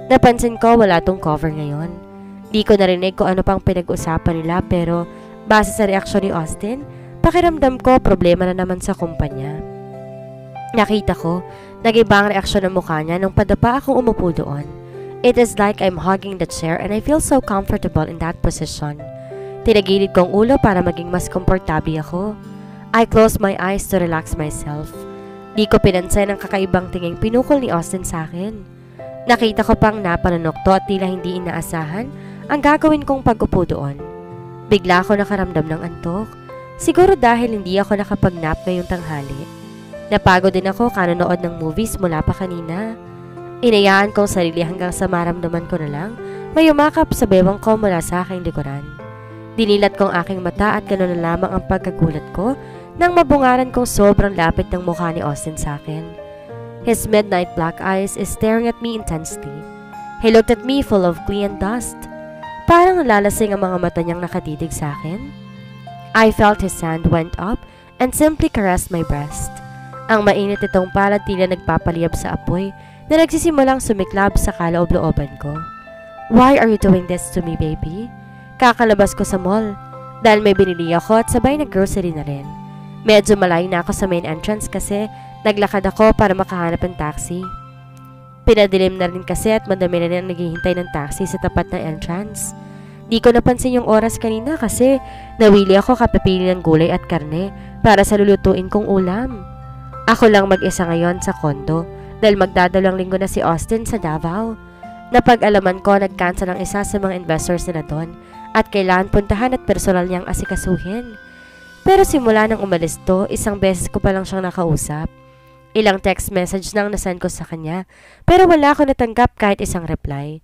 Napansin ko wala tong cover ngayon. Di ko narinig kung ano pang pinag-usapan nila pero base sa reaksyon ni Austin, pakiramdam ko problema na naman sa kumpanya. Nakita ko, nag-iba ang reaksyon ng mukha niya nung padapa akong umupo doon. It is like I'm hugging the chair and I feel so comfortable in that position. Tinagilid kong ulo para maging mas komportable ako. I closed my eyes to relax myself. Di ko pinansin ang kakaibang tinging pinukol ni Austin sa akin. Nakita ko pang napanunokto at tila hindi inaasahan ang gagawin kong pag-upo doon. Bigla ako nakaramdam ng antok. Siguro dahil hindi ako nakapag-nap ngayong tanghali. Napagod din ako kanonood ng movies mula pa kanina. Inayaan kong sarili hanggang sa maramdaman ko na lang may umakap sa bewang ko mula sa aking likuran. Dinilat kong aking mata at gano'n na lamang ang pagkagulat ko nang mabungaran kong sobrang lapit ng mukha ni Austin sa akin. His midnight black eyes is staring at me intensely. He looked at me full of glee and dust. Parang lalasing ang mga mata niyang nakatitig sa akin. I felt his hand went up and simply caressed my breast. Ang mainit itong palad tila nagpapaliyab sa apoy na nagsisimulang sumiklab sa kaloob-looban ko. Why are you doing this to me, baby? Kakalabas ko sa mall dahil may binili ako at sabay na grocery na rin. Medyo malayo na ako sa main entrance kasi naglakad ako para makahanap ng taxi. Pinadilim na rin kasi at madami na rin naghihintay ng taxi sa tapat ng entrance. Di ko napansin yung oras kanina kasi nawili ako kapipili ng gulay at karne para sa lulutuin kong ulam. Ako lang mag-isa ngayon sa kondo dahil magdadalawang linggo na si Austin sa Davao. Napag-alaman ko nag-cancel ang isa sa mga investors nila doon at kailangan puntahan at personal niyang asikasuhin. Pero simula nang umalis to, isang beses ko pa lang siyang nakausap. Ilang text message nang nasend ko sa kanya pero wala ako natanggap kahit isang reply.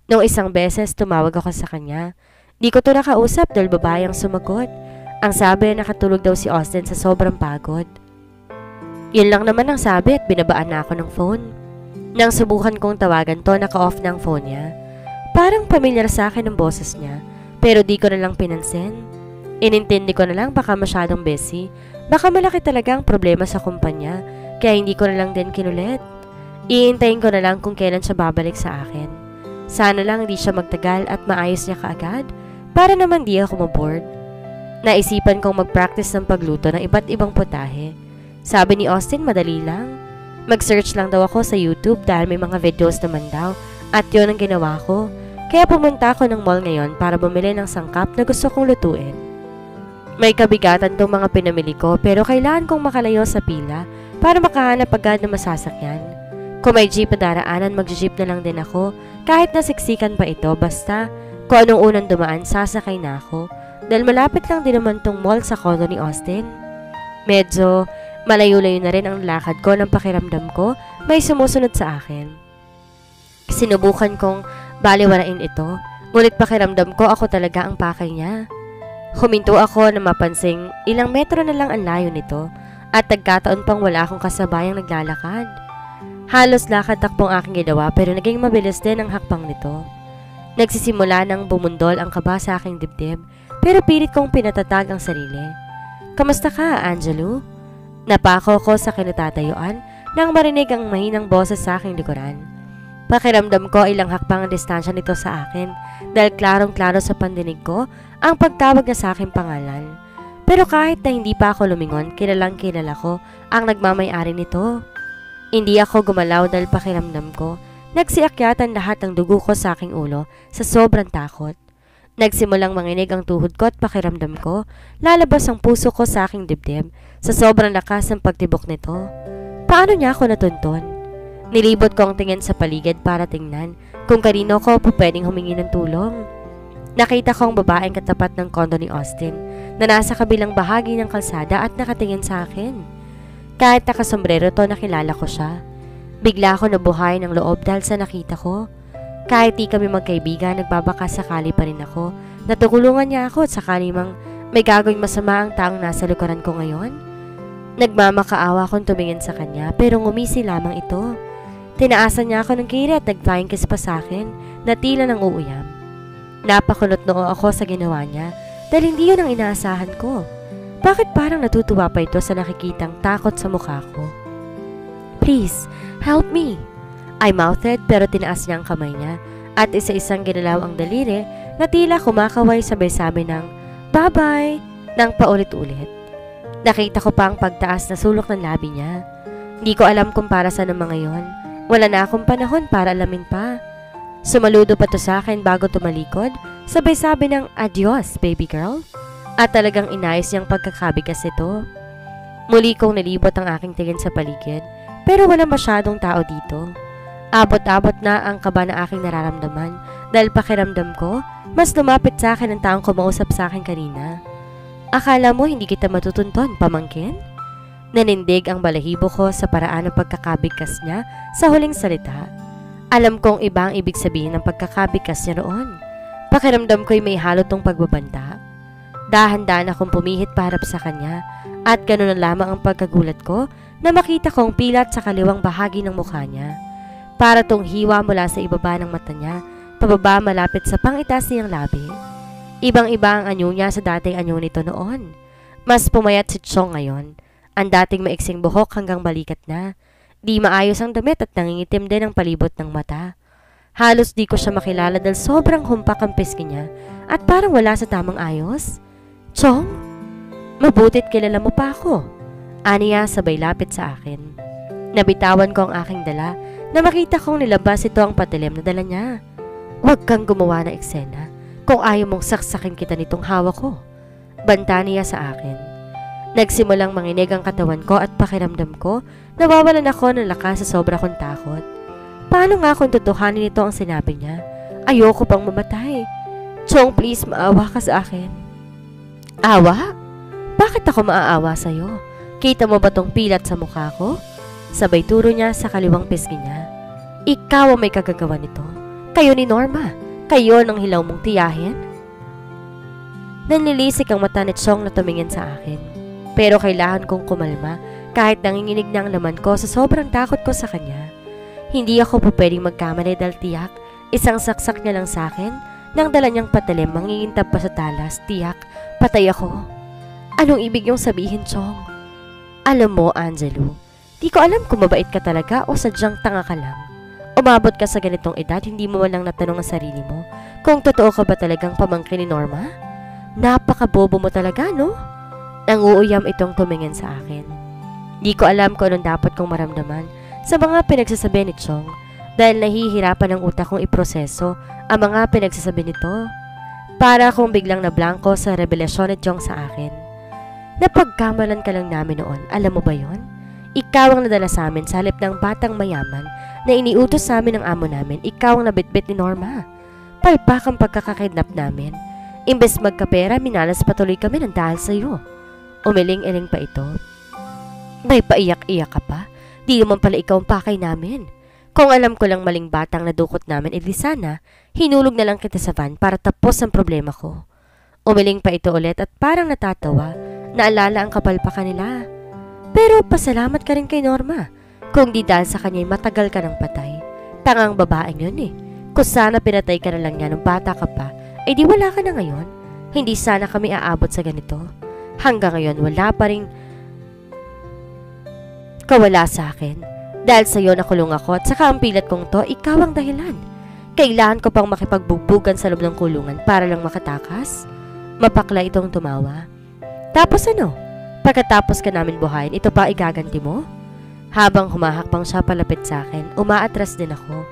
Nung isang beses tumawag ako sa kanya, di ko to nakausap dahil babae ang sumagot. Ang sabi nakatulog daw si Austin sa sobrang pagod. Yun lang naman ang sabi at binabaan na ako ng phone. Nang subukan kong tawagan to, naka-off na ang phone niya. Parang pamilyar sa akin ang boses niya. Pero di ko na lang pinansin. Inintindi ko na lang baka masyadong busy. Baka malaki talaga ang problema sa kumpanya. Kaya hindi ko na lang din kinulit. Iintayin ko na lang kung kailan siya babalik sa akin. Sana lang hindi siya magtagal at maayos niya kaagad. Para naman di ako maboard. Naisipan kong mag-practice ng pagluto ng iba't ibang putahe. Sabi ni Austin madali lang. Mag-search lang daw ako sa YouTube dahil may mga videos naman daw. At yun ang ginawa ko. Kaya pumunta ako ng mall ngayon para bumili ng sangkap na gusto kong lutuin. May kabigatan tong mga pinamili ko pero kailangan kong makalayo sa pila para makahanap agad na masasakyan. Kung may jeep na daraanan, mag-jeep na lang din ako kahit nasiksikan pa ito basta kung anong unang dumaan sasakay na ako dahil malapit lang din naman tong mall sa condo ni Austin. Medyo malayo-layo na rin ang lakad ko ng pakiramdam ko may sumusunod sa akin. Sinubukan kong baliwalain ito, ngunit pakiramdam ko ako talaga ang pakay niya. Huminto ako na mapansing ilang metro na lang ang layo nito at nagkataon pang wala akong kasabayang naglalakad. Halos lakad takpong aking ginawa pero naging mabilis din ang hakbang nito. Nagsisimula nang bumundol ang kaba sa aking dibdib pero pilit kong pinatatag ang sarili. Kamusta ka, Angelo? Napako ko sa kinatatayuan nang marinig ang mahinang boses sa aking likuran. Pakiramdam ko ilang hakbang ang distansya nito sa akin dahil klarong-klaro sa pandinig ko ang pagtawag niya sa aking pangalan. Pero kahit na hindi pa ako lumingon, kilalang kilala ko ang nagmamay-ari nito. Hindi ako gumalaw dahil pakiramdam ko nagsiakyatan lahat ng dugo ko sa aking ulo sa sobrang takot. Nagsimulang manginig ang tuhod ko at pakiramdam ko lalabas ang puso ko sa aking dibdib sa sobrang lakas ng pagtibok nito. Paano niya ako natuntun? Nilibot ko ang tingin sa paligid para tingnan kung kanino ko pwedeng humingi ng tulong. Nakita ko ang babaeng katapat ng kondo ni Austin na nasa kabilang bahagi ng kalsada at nakatingin sa akin. Kahit nakasombrero to, nakilala ko siya. Bigla ako nabuhay ng loob dahil sa nakita ko. Kahit di kami magkaibigan, nagbabaka sakali pa rin ako na tutulungan niya ako at sakali mang may gagawing masama ang taong nasa likuran ko ngayon. Nagmamakaawa akong tumingin sa kanya pero ngumisi lamang ito. Tinaasan niya ako ng kiri at nag-flying kiss pa sa akin na tila nang uuyam. Napakulot noo ako sa ginawa niya dahil hindi yun ang inaasahan ko. Bakit parang natutuwa pa ito sa nakikitang takot sa mukha ko? Please, help me. I mouthed pero tinaas niya ang kamay niya at isa-isang ginalaw ang daliri na tila kumakaway sabay sabi ng bye-bye ng paulit-ulit. Nakita ko pa ang pagtaas na sulok ng labi niya. Hindi ko alam kung para saan ang mga yon. Wala na akong panahon para alamin pa. Sumaludo pa to sa akin bago tumalikod, sabay sabi ng adios baby girl. At talagang inayos niyang pagkakabigas ito. Muli kong nalibot ang aking tingin sa paligid, pero wala masyadong tao dito. Abot-abot na ang kaba na aking nararamdaman dahil pakiramdam ko, mas lumapit sa akin ang taong kumausap sa akin kanina. Akala mo hindi kita matutunton, pamangkin? Nanindig ang balahibo ko sa paraan ng pagkakabigkas niya sa huling salita. Alam kong iba ang ibig sabihin ng pagkakabigkas niya roon. Pakiramdam ko'y may halotong pagbabanta. Dahan-dahan akong pumihit paharap sa kanya at ganoon na lamang ang pagkagulat ko na makita kong pilat sa kaliwang bahagi ng mukha niya. Para tong hiwa mula sa ibaba ng mata niya, pababa malapit sa pangitas niyang labi. Ibang-iba ang anyo niya sa dating anyo nito noon. Mas pumayat si Chong ngayon. Ang dating maiksing buhok hanggang balikat na. Di maayos ang damit at nangingitim din ang palibot ng mata. Halos di ko siya makilala dahil sobrang humpak ang pisngi niya at parang wala sa tamang ayos. Chong, mabutit kilala mo pa ako. Aniya sabay lapit sa akin. Nabitawan ko ang aking dala na makita kong nilabas ito ang patilim na dala niya. Huwag kang gumawa ng eksena kung ayaw mong saksakin kita nitong hawak ko. Banta niya sa akin. Nagsimulang manginig ang katawan ko at pakiramdam ko, nawawalan ako ng lakas sa sobra kong takot. Paano nga kung tutuhanin nito ang sinabi niya? Ayoko pang mamatay. Chong, please, maawa ka sa akin. Awa? Bakit ako maaawa sa'yo? Kita mo ba tong pilat sa mukha ko? Sabay turo niya sa kaliwang pisngi niya. Ikaw ang may kagagawa nito. Kayo ni Norma. Kayo ng hilaw mong tiyahin. Nanlilisik ang mata ni Chong na tumingin sa akin. Pero kailangan kong kumalma kahit nanginginig na ang laman ko sa sobrang takot ko sa kanya. Hindi ako po pwedeng magkamali dahil tiyak, isang saksak niya lang sa akin nang dala niyang patalim mangingintab pa sa talas, tiyak, patay ako. Anong ibig niyong sabihin, Chong? Alam mo, Angelo, di ko alam kung mabait ka talaga o sadyang tanga ka lang. Umabot ka sa ganitong edad, hindi mo man lang natanong ang sarili mo kung totoo ka ba talagang pamangkin ni Norma? Napakabobo mo talaga, no? Nanguuyam itong tumingin sa akin. Di ko alam kung anong dapat kong maramdaman sa mga pinagsasabi ni Chong dahil nahihirapan ang utak kong iproseso ang mga pinagsasabi nito. Para akong biglang nablangko sa revelasyon ni Chong sa akin. Napagkamalan ka lang namin noon, alam mo ba yon? Ikaw ang nadala sa amin sa halip ng batang mayaman na iniutos sa amin ng amo namin. Ikaw ang nabitbit ni Norma. Palpak ang pagkakakidnap namin. Imbes magkapera, minalas patuloy kami ng dahil sa iyo. Umiling-iling pa ito. May paiyak-iyak ka pa? Di naman pala ikaw ang pakay namin. Kung alam ko lang maling batang nadukot namin, edi sana, hinulog na lang kita sa van para tapos ang problema ko. Umiling pa ito ulit at parang natatawa, naalala ang kapalpakan nila. Pero pasalamat ka rin kay Norma. Kung di dahil sa kanya'y matagal ka ng patay. Tangang babaeng yun eh. Kung sana pinatay ka na lang niya nung bata ka pa, edi wala ka na ngayon. Hindi sana kami aabot sa ganito. Hanggang ngayon, wala pa rin kawala sa akin. Dahil sa'yo nakulong ako at saka ang pilat kong to, ikaw ang dahilan. Kailangan ko pang makipagbugbugan sa loob ng kulungan para lang makatakas. Mapakla itong tumawa. Tapos ano? Pagkatapos ka namin buhayin, ito pa igaganti mo? Habang humahakbang siya palapit sa akin, umaatras din ako.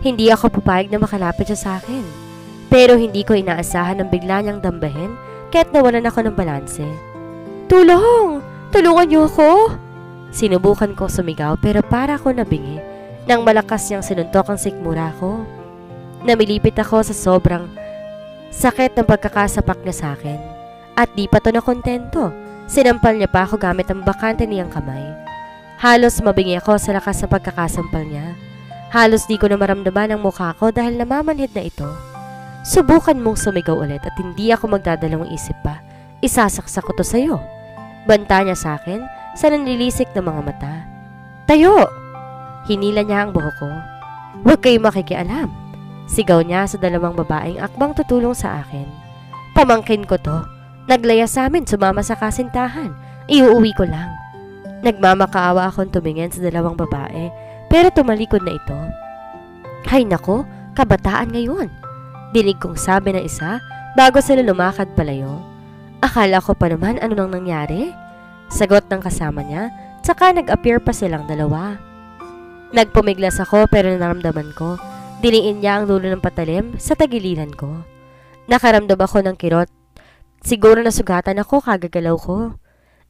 Hindi ako papayag na makalapit siya sa akin. Pero hindi ko inaasahan ang bigla niyang dambahin kaya't nawalan ako ng balanse. Tulong! Tulungan niyo ako! Sinubukan kong sumigaw pero para ako nabingi nang malakas niyang sinuntok ang sikmura ko. Namilipit ako sa sobrang sakit ng pagkakasapak niya sa akin. At di pa to nakontento. Sinampal niya pa ako gamit ang bakante niyang kamay. Halos mabingi ako sa lakas sa pagkakasampal niya. Halos di ko na maramdaman ang mukha ko dahil namamanhid na ito. Subukan mong sumigaw ulit at hindi ako magdadalawang isip pa. Isasaksak ko to sa'yo. Banta niya sa akin sa nanlilisik na mga mata. Tayo! Hinila niya ang buhok ko. Huwag kayong makikialam. Sigaw niya sa dalawang babaeng akbang tutulong sa akin. Pamangkin ko to. Naglaya sa amin, sumama sa kasintahan. Iuuwi ko lang. Nagmamakaawa akong tumingin sa dalawang babae pero tumalikod na ito. Hay nako, kabataan ngayon. Dinig kong sabi ng isa bago sila lumakad palayo. Akala ko pa naman ano nang nangyari. Sagot ng kasama niya, tsaka nag-appear pa silang dalawa. Nagpumiglas ako pero naramdaman ko. Diniin niya ang dulo ng patalim sa tagiliran ko. Nakaramdam ako ng kirot. Siguro nasugatan ako kagagalaw ko.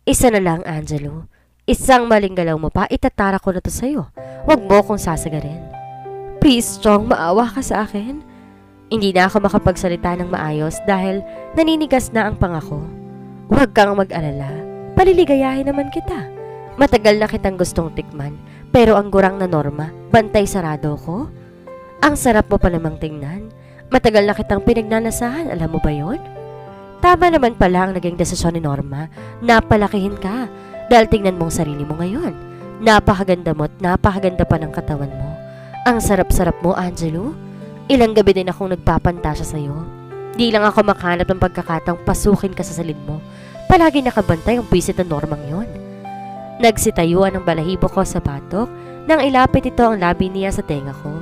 Isa na lang, Angelo. Isang maling galaw mo pa, itatara ko na to sa'yo. Huwag mo akong sasagarin. Please, Chong, maawa ka sa akin. Hindi na ako makapagsalita ng maayos dahil naninigas na ang pangako. Huwag kang mag-alala. Paliligayahin naman kita. Matagal na kitang gustong tikman, pero ang gurang na Norma, bantay sarado ko. Ang sarap mo pa namang tingnan. Matagal na kitang pinagnanasahan, alam mo ba yon? Tama naman pala ang naging desisyon ni Norma. Napalakihin ka dahil tingnan mong sarili mo ngayon. Napakaganda mo at napakaganda pa ng katawan mo. Ang sarap-sarap mo, Angelo. Ilang gabi din akong nagpapantasya sa'yo. Di lang ako makahanap ng pagkakataong pasukin ka sa salid mo. Palagi nakabantay ang bisit na Normang yon. Nagsitayuan ang balahibo ko sa batok nang ilapit ito ang labi niya sa tenga ko.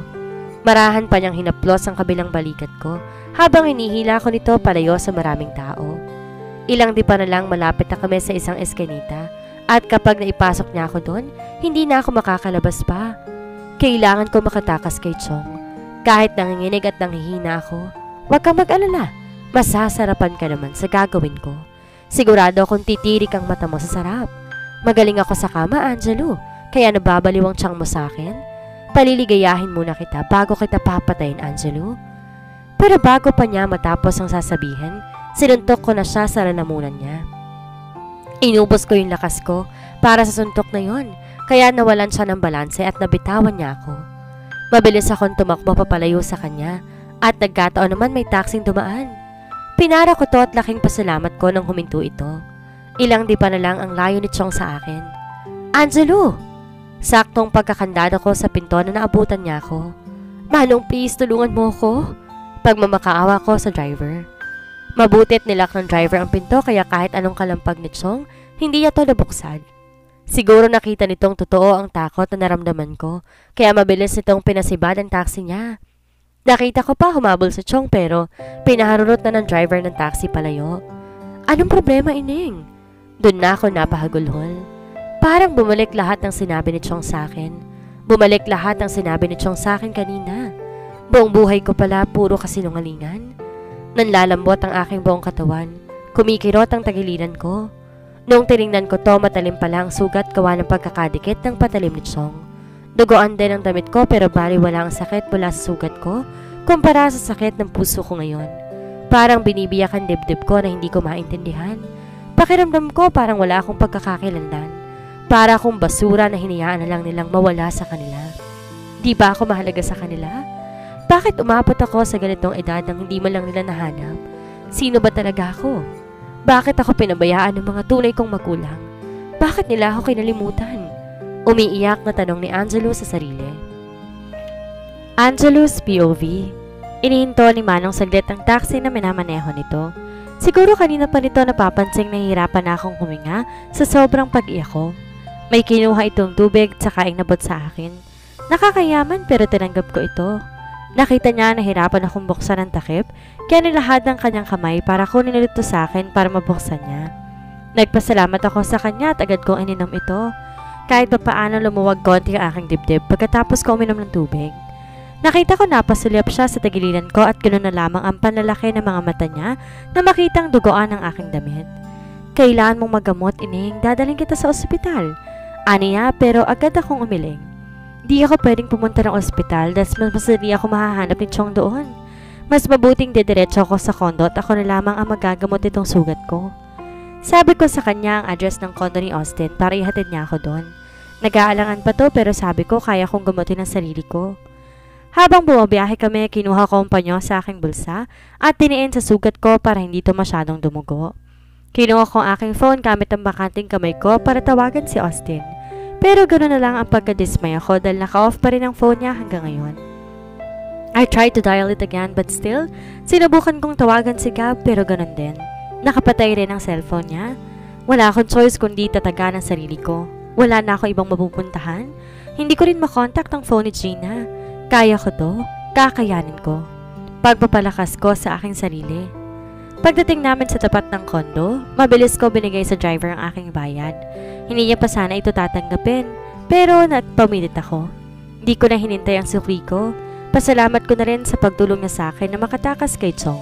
Marahan pa niyang hinaplos ang kabilang balikat ko habang hinihila ko nito palayo sa maraming tao. Ilang di pa na lang malapit na kami sa isang eskinita at kapag naipasok niya ako doon, hindi na ako makakalabas pa. Kailangan ko makatakas kay Chong. Kahit nanginginig at nanghihina ako, huwag kang mag-alala. Masasarapan ka naman sa gagawin ko. Sigurado akong titirik ang mata mo sa sarap. Magaling ako sa kama, Angelo, kaya nababaliw ang tiyang mo sa akin. Paliligayahin muna kita bago kita papatayin, Angelo. Pero bago pa niya matapos ang sasabihin, sinuntok ko na siya sa lalamunan niya. Inubos ko yung lakas ko para sa suntok na yon, kaya nawalan siya ng balanse at nabitawan niya ako. Mabilis akong tumakbo papalayo sa kanya at nagkataon naman may taksing dumaan. Pinara ko to at laking pasalamat ko nang huminto ito. Ilang di pa na lang ang layo ni Chong sa akin. Angelo! Saktong pagkakandado ko sa pinto na naabutan niya ako. Manong, please, tulungan mo ako. Pagmamakaawa ko sa driver. Mabutit nilak ng driver ang pinto kaya kahit anong kalampag ni Chong, hindi niya to nabuksan. Siguro nakita nitong totoo ang takot na naramdaman ko, kaya mabilis nitong pinasibad ang taxi niya. Nakita ko pa humabol sa Chong pero pinaharurot na ng driver ng taxi palayo. Anong problema, Ining? Doon na ako napahagulhol. Parang bumalik lahat ng sinabi ni Chong sa akin. Bumalik lahat ng sinabi ni Chong sa akin kanina. Buong buhay ko pala puro kasinungalingan. Nanlalambot ang aking buong katawan. Kumikirot ang tagiliran ko. Noong tiningnan ko to, matalim pala ang sugat gawa ng pagkakadikit ng patalim ni Chong. Dugoan din ang damit ko pero bali wala ang sakit mula sa sugat ko kumpara sa sakit ng puso ko ngayon. Parang binibiyak ang dibdib ko na hindi ko maintindihan. Pakiramdam ko parang wala akong pagkakakilanlan. Para akong basura na hinayaan na lang nilang mawala sa kanila. Di ba ako mahalaga sa kanila? Bakit umabot ako sa ganitong edad nang hindi man lang nila nahanap? Sino ba talaga ako? Bakit ako pinabayaan ng mga tunay kong magulang? Bakit nila ako kinalimutan? Umiiyak na tanong ni Angelo sa sarili. Angelo's POV. Inihinto ni Manong saglit ang taxi na minamaneho nito. Siguro kanina pa nito napapansing nahihirapan na akong huminga sa sobrang pag-iyak ko. May kinuha itong tubig tsaka inabot sa akin. Nakakayaman pero tinanggap ko ito. Nakita niya na hirapan akong buksan ang takip, kaya nilahad ng kanyang kamay para kunin ulit ito sa akin para mabuksan niya. Nagpasalamat ako sa kanya at agad kong ininom ito. Kahit pa paano lumuwag konti ang aking dibdib pagkatapos ko uminom ng tubig. Nakita ko napasulyap siya sa tagiliran ko at ganoon na lamang ang panlalaki ng mga mata niya na makitang dugoan ang aking damit. Kailangan mong magamot, Ining, dadaling kita sa ospital. Aniya pero agad akong umiling. Di ako pwedeng pumunta ng ospital dahil mas masali ako mahahanap ni Chong doon. Mas mabuting didiretso ako sa kondo at ako na lamang ang magagamot itong sugat ko. Sabi ko sa kanya ang address ng kondo ni Austin para ihatid niya ako doon. Nag-aalangan pa to pero sabi ko kaya kong gamutin ang sarili ko. Habang bumabiyahe kami, kinuha ko ang panyo sa aking bulsa at tiniin sa sugat ko para hindi to masyadong dumugo. Kinuha ko ang aking phone gamit ang bakanting kamay ko para tawagan si Austin. Pero gano'n na lang ang pagkadismaya ko dahil naka-off pa rin ang phone niya hanggang ngayon. I tried to dial it again but still, sinubukan kong tawagan si Gab pero gano'n din. Nakapatay rin ang cellphone niya. Wala akong choice kundi tatagan ang sarili ko. Wala na ako ibang mapupuntahan. Hindi ko rin makontakt ang phone ni Gina. Kaya ko to. Kakayanin ko. Pagpapalakas ko sa aking sarili. Pagdating namin sa tapat ng kondo, mabilis ko binigay sa driver ang aking bayad. Hindi niya pa sana ito tatanggapin, pero nagpamilit ako. Hindi ko na hinintay ang sukli ko. Pasalamat ko na rin sa pagtulong niya sa akin na makatakas kay Chong.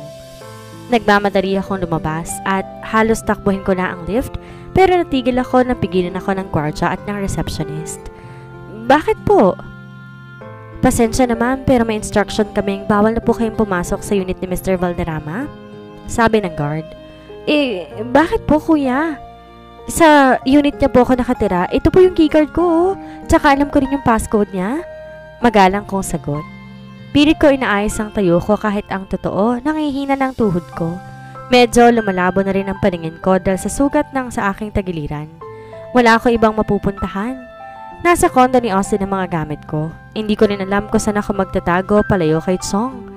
Nagmamadali akong lumabas at halos takbuhin ko na ang lift, pero natigil ako nang pigilan ako ng gwardiya at ng receptionist. Bakit po? Pasensya naman pero may instruction kaming bawal na po kayong pumasok sa unit ni Mr. Valderrama. Sabi ng guard. Bakit po kuya? Sa unit niya po ako nakatira. Ito po yung keycard ko. Tsaka alam ko rin yung passcode niya. Magalang kong sagot. Pilit ko inaayos ang tayo ko kahit ang totoo nangihina ng tuhod ko. Medyo lumalabo na rin ang paningin ko dahil sa sugat ng sa aking tagiliran. Wala ako ibang mapupuntahan. Nasa kondo ni Austin ang mga gamit ko. Hindi ko rin alam kung saan ako magtatago palayo kay Chong.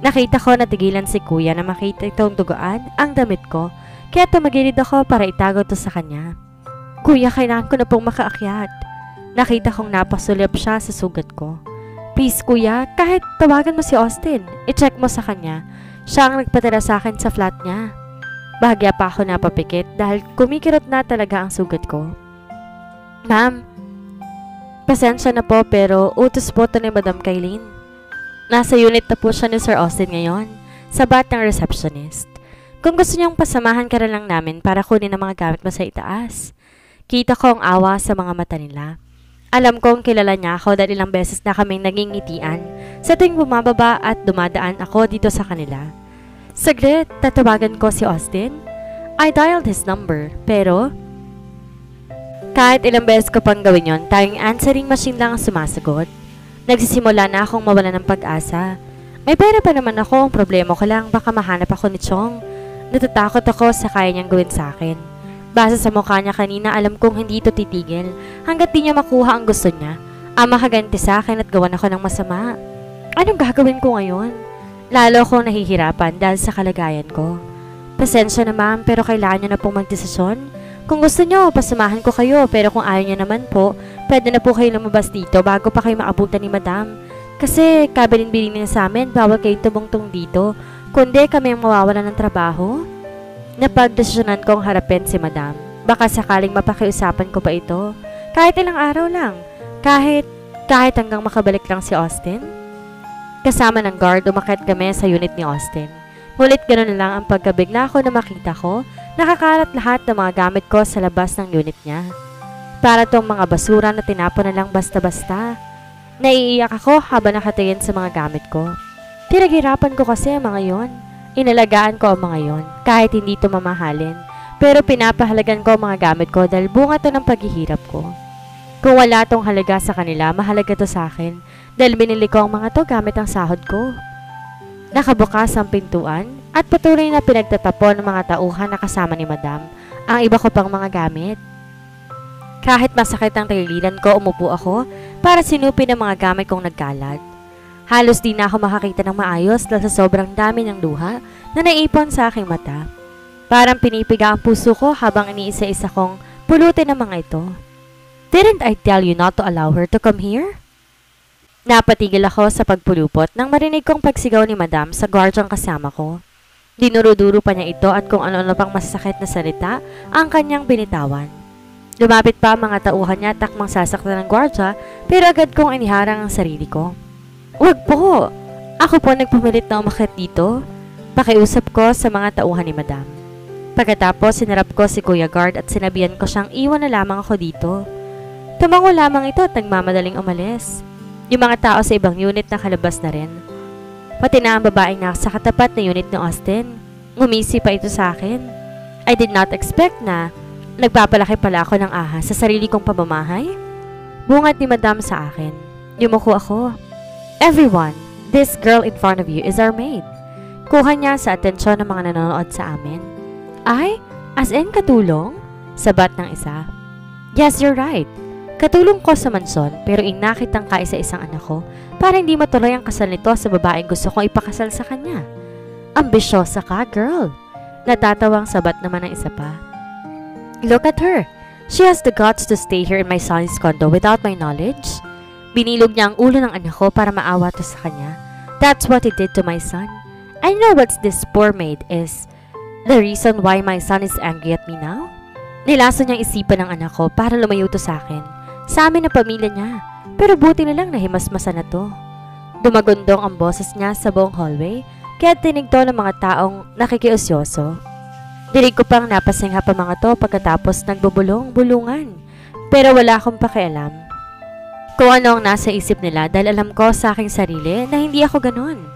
Nakita ko na tigilan si kuya na makita itong dugaan ang damit ko, kaya tumagilid ako para itago to sa kanya. Kuya, kailangan ko na pong makaakyat. Nakita kong napasulip siya sa sugat ko. Please kuya, kahit tawagan mo si Austin, i-check mo sa kanya. Siya ang nagpatira sa akin sa flat niya. Bahagya pa ako napapikit dahil kumikirot na talaga ang sugat ko. Ma'am, pasensya na po pero utos po to ni Madam Kailin. Nasa unit na po siya ni Sir Austin ngayon, sabat ng receptionist. Kung gusto niyong pasamahan ka na lang namin para kunin ang mga gamit mo sa itaas. Kita ko ang awa sa mga mata nila. Alam kong kilala niya ako dahil ilang beses na kaming nagingitian sa tuwing bumababa at dumadaan ako dito sa kanila. Saglit, tatawagan ko si Austin. I dialed his number, pero kahit ilang beses ko pang gawin yon, tayong answering machine lang ang sumasagot. Nagsisimula na akong mawala ng pag-asa. May pera pa naman ako, ang problema ko lang baka mahanap ako ni Chong. Natatakot ako sa kaya niyang gawin sa akin. Base sa mukha niya kanina, alam kong hindi ito titigil hanggat di niya makuha ang gusto niya. Ang makaganti sa akin at gawan ako ng masama. Anong gagawin ko ngayon? Lalo akong nahihirapan dahil sa kalagayan ko. Pasensya na ma'am, pero kailangan niyo na pong magdesisyon. Kung gusto niyo, pasamahan ko kayo, pero kung ayaw niyo naman po, pwede na po kayo lumabas dito bago pa kayo maabutan ni Madam. Kasi kabilin-bilin niya sa amin, bawal kayong tumungtong dito, kundi kami ang mawawalan ng trabaho. Napagdesisyonan kong harapin si Madam. Baka sakaling mapakiusapan ko pa ito. Kahit ilang araw lang. Kahit hanggang makabalik lang si Austin. Kasama ng guard, umakyat kami sa unit ni Austin. Ngunit ganoon na lang ang pagkabigla ko na makita ko, nakakalat lahat ng mga gamit ko sa labas ng unit niya. Para tong mga basura na tinapon na lang basta-basta. Naiiyak ako habang nakatingin sa mga gamit ko. Pinaghirapan ko kasi ang mga yon. Inalagaan ko ang mga yon, kahit hindi ito mamahalin. Pero pinapahalagan ko ang mga gamit ko dahil bunga to ng paghihirap ko. Kung wala tong halaga sa kanila, mahalaga to sa akin dahil binili ko ang mga to gamit ang sahod ko. Nakabukas ang pintuan at patuloy na pinagtatapon ng mga tauhan na kasama ni Madam ang iba ko pang mga gamit. Kahit masakit ang tagiliran ko, umupo ako para sinupin ang mga gamit kong nagkalat. Halos di na ako makakita ng maayos dahil sa sobrang dami ng luha na naipon sa aking mata. Parang pinipiga ang puso ko habang iniisa-isa kong pulutin ang mga ito. Didn't I tell you not to allow her to come here? Napatigil ako sa pagpulupot nang marinig kong pagsigaw ni Madam sa gwardyang kasama ko. Dinuro-duro pa niya ito at kung ano-ano pang masasakit na salita ang kanyang binitawan. Lumapit pa ang mga tauhan niya takmang sasaktan ng gwardya pero agad kong iniharang ang sarili ko. Wag po! Ako po nagpumilit na umakyat dito. Pakiusap ko sa mga tauhan ni Madam. Pagkatapos sinarap ko si Kuya Guard at sinabihan ko siyang iwan na lamang ako dito. Tumango lamang ito at nagmamadaling umalis. Yung mga tao sa ibang unit na kalabas na rin. Pati na ang babaeng nasa katapat na unit ni Austin. Ngumisi pa ito sa akin. I did not expect na nagpapalaki pala ako ng ahas sa sarili kong pamamahay. Bungad ni Madam sa akin. Yumuko ako. Everyone, this girl in front of you is our maid. Kuha niya sa atensyon ng mga nanonood sa amin. Ay, as in katulong? Sabat ng isa. Yes, you're right. Katulong ko sa mansyon pero inakit ang kaisa-isang anak ko para hindi matuloy ang kasal nito sa babaeng gusto kong ipakasal sa kanya. Ambisyosa ka, girl. Natatawang sabat naman ng isa pa. Look at her. She has the guts to stay here in my son's condo without my knowledge. Binilog niya ang ulo ng anak ko para maawa to sa kanya. That's what he did to my son. I know what this poor maid is. The reason why my son is angry at me now? Nilason niyang isipan ng anak ko para lumayo to sa akin. Sa amin na pamilya niya. Pero buti na lang nahimasmasan na to. Dumagundong ang boses niya sa buong hallway, kaya tinig to ng mga taong nakikiusyoso. Dinig ko pang napasingha pa mga to pagkatapos nagbubulong-bulungan. Pero wala akong pakialam kung ano ang nasa isip nila dahil alam ko sa aking sarili na hindi ako ganon.